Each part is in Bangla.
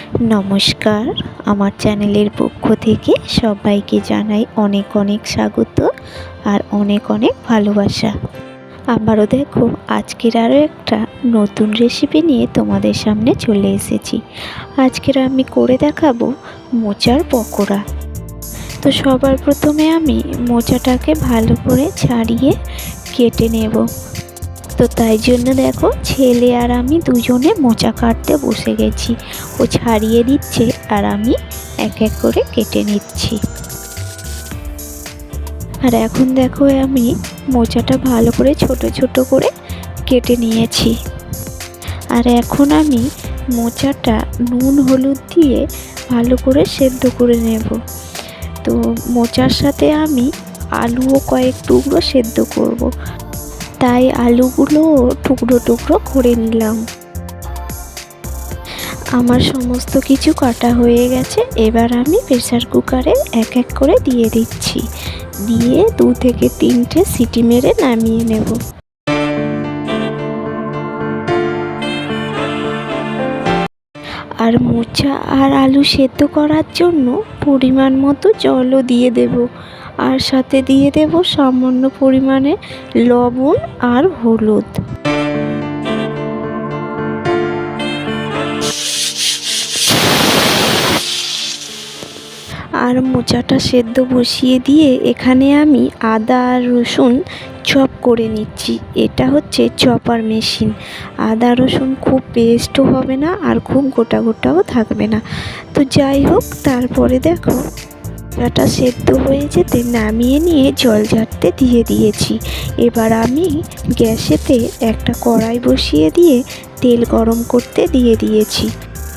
নমস্কার, আমার চ্যানেলের পক্ষ থেকে সবাইকে জানাই অনেক অনেক স্বাগত আর অনেক অনেক ভালোবাসা। আবারও দেখো আজকের আরও একটা নতুন রেসিপি নিয়ে তোমাদের সামনে চলে এসেছি। আজকের আমি করে দেখাবো মোচার পকোড়া। তো সবার প্রথমে আমি মোচাটাকে ভালো করে ছাড়িয়ে কেটে নেব। তো তাই জন্য দেখো ছেলে আর আমি দুজনে মোচা কাটতে বসে গেছি। ও ছাড়িয়ে দিচ্ছে আর আমি এক এক করে কেটে নিচ্ছি। আর এখন দেখো আমি মোচাটা ভালো করে ছোট ছোট করে কেটে নিয়েছি। আর এখন আমি মোচাটা নুন হলুদ দিয়ে ভালো করে সেদ্ধ করে নেব। তো মোচার সাথে আমি আলুও কয়েক টুকরো সেদ্ধ করব, তাই আলুগুলো টুকরো টুকরো করে নিলাম। আমার সমস্ত কিছু কাটা হয়ে গেছে। এবার আমি প্রেসার কুকারে এক এক করে দিয়ে দিচ্ছি, দিয়ে 2 থেকে 3টে সিটি মেরে নামিয়ে নেব। আর মোচা আর আলু সেদ্ধ করার জন্য পরিমাণ মতো জলও দিয়ে দেব, আর সাথে দিয়ে দেব সামান্য পরিমাণে লবণ আর হলুদ। আর মোচাটা সেদ্ধ বসিয়ে দিয়ে এখানে আমি আদা আর রসুন চপ করে নিচ্ছি। এটা হচ্ছে চপার মেশিন। আদা রসুন খুব পেস্টও হবে না আর খুব গোটা গোটাও থাকবে না। তো যাই হোক, তারপরে দেখো মোচাটা সেদ্ধ হয়ে যেতে নামিয়ে নিয়ে জল ঝাড়তে দিয়ে দিয়েছি। এবার আমি গ্যাসেতে একটা কড়াই বসিয়ে দিয়ে তেল গরম করতে দিয়ে দিয়েছি।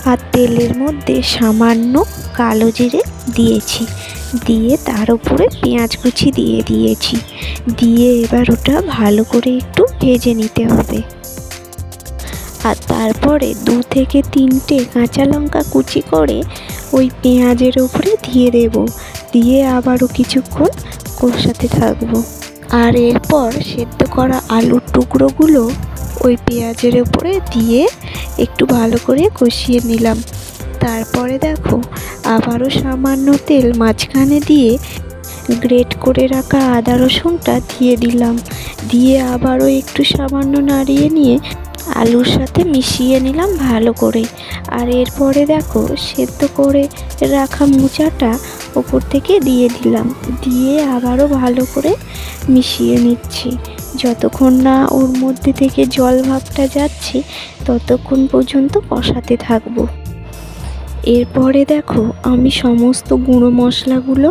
আর তেলের মধ্যে সামান্য কালো জিরে দিয়েছি, দিয়ে তার উপরে পেঁয়াজ কুচি দিয়ে দিয়েছি। দিয়ে এবার ওটা ভালো করে একটু ভেজে নিতে হবে। আর তারপরে 2 থেকে 3টে কাঁচা লঙ্কা কুচি করে ওই পেঁয়াজের উপরে দিয়ে দেব, দিয়ে আবারও কিছুক্ষণ কষাতে থাকবো। আর এরপর সেদ্ধ করা আলুর টুকরোগুলো ওই পেঁয়াজের উপরে দিয়ে একটু ভালো করে কষিয়ে নিলাম। তারপরে দেখো আবারও সামান্য তেল মাঝখানে দিয়ে গ্রেট করে রাখা আদা রসুনটা দিয়ে দিলাম, দিয়ে আবারও একটু সামান্য নাড়িয়ে নিয়ে আলুর সাথে মিশিয়ে নিলাম ভালো করে। আর এরপরে দেখো সেদ্ধ করে রাখা মোচাটা ওপর থেকে দিয়ে দিলাম, দিয়ে আবারও ভালো করে মিশিয়ে নিচ্ছি। যতক্ষণ না ওর মধ্যে থেকে জল ভাবটা যাচ্ছে ততক্ষণ পর্যন্ত কষাতে থাকবো। এরপরে দেখো আমি সমস্ত গুঁড়ো মশলাগুলো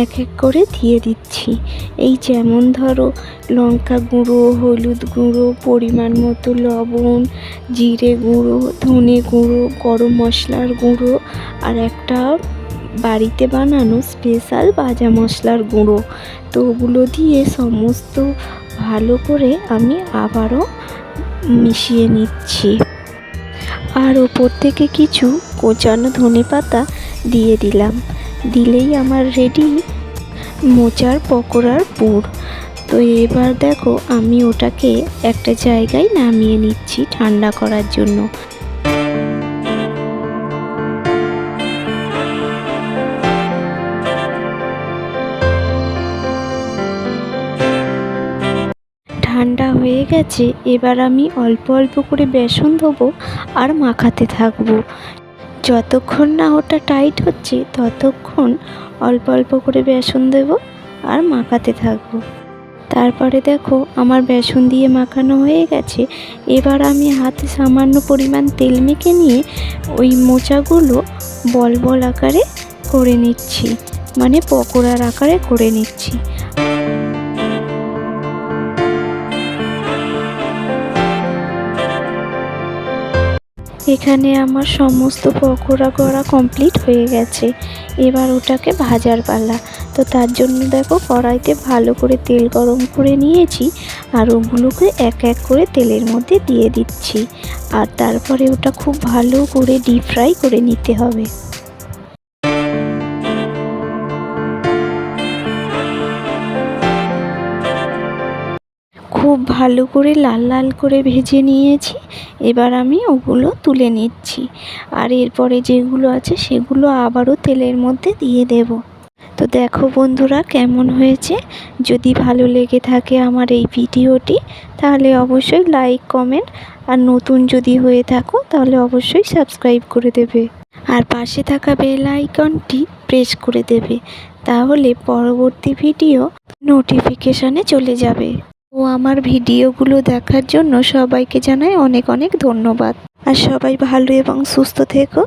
এক এক করে দিয়ে দিচ্ছি। এই যেমন ধরো লঙ্কা গুঁড়ো, হলুদ গুঁড়ো, পরিমাণ মতো লবণ, জিরে গুঁড়ো, ধনে গুঁড়ো, গরম মশলার গুঁড়ো, আর একটা বাড়িতে বানানো স্পেশাল ভাজা মশলার গুঁড়ো। তো ওগুলো দিয়ে সমস্ত ভালো করে আমি আবারও মিশিয়ে নিচ্ছি। আর ওপর থেকে কিছু কোচানো ধনেপাতা দিয়ে দিলাম, দিলেই আমার রেডি মোচার পকোড়ার পুর। তো এবার দেখো আমি ওটাকে একটা জায়গায় নামিয়ে নিচ্ছি ঠান্ডা করার জন্য। ঠান্ডা হয়ে গেছে। এবার আমি অল্প অল্প করে বেসন দেবো আর মাখাতে থাকবো। যতক্ষণ না ওটা টাইট হচ্ছে ততক্ষণ অল্প অল্প করে বেসন দেবো আর মাখাতে থাকবো। তারপরে দেখো আমার বেসন দিয়ে মাখানো হয়ে গেছে। এবার আমি হাতে সামান্য পরিমাণ তেল মেখে নিয়ে ওই মোচাগুলো বল বল আকারে করে নিচ্ছি, মানে পকোড়ার আকারে করে নিচ্ছি। এখানে আমার সমস্ত পকোড়া করা কমপ্লিট হয়ে গেছে। এবার ওটাকে ভাজার পালা। তো তার জন্য দেখো কড়াইতে ভালো করে তেল গরম করে নিয়েছি, আর ওগুলোকে এক এক করে তেলের মধ্যে দিয়ে দিচ্ছি। আর তারপরে ওটা খুব ভালো করে ডিপ ফ্রাই করে নিতে হবে। খুব খুব ভালো করে লাল লাল করে ভেজে নিয়েছি। এবার আমি ওগুলো তুলে নিচ্ছি, আর এরপরে যেগুলো আছে সেগুলো আবারও তেলের মধ্যে দিয়ে দেব। তো দেখো বন্ধুরা কেমন হয়েছে। যদি ভালো লেগে থাকে আমার এই ভিডিওটি তাহলে অবশ্যই লাইক কমেন্ট, আর নতুন যদি হয়ে থাকো তাহলে অবশ্যই সাবস্ক্রাইব করে দেবে, আর পাশে থাকা বেল আইকনটি প্রেস করে দেবে, তাহলে পরবর্তী ভিডিও নোটিফিকেশানে চলে যাবে। ও আমার ভিডিওগুলো দেখার জন্য সবাইকে জানাই অনেক অনেক ধন্যবাদ। আর সবাই ভালো এবং সুস্থ থেকো।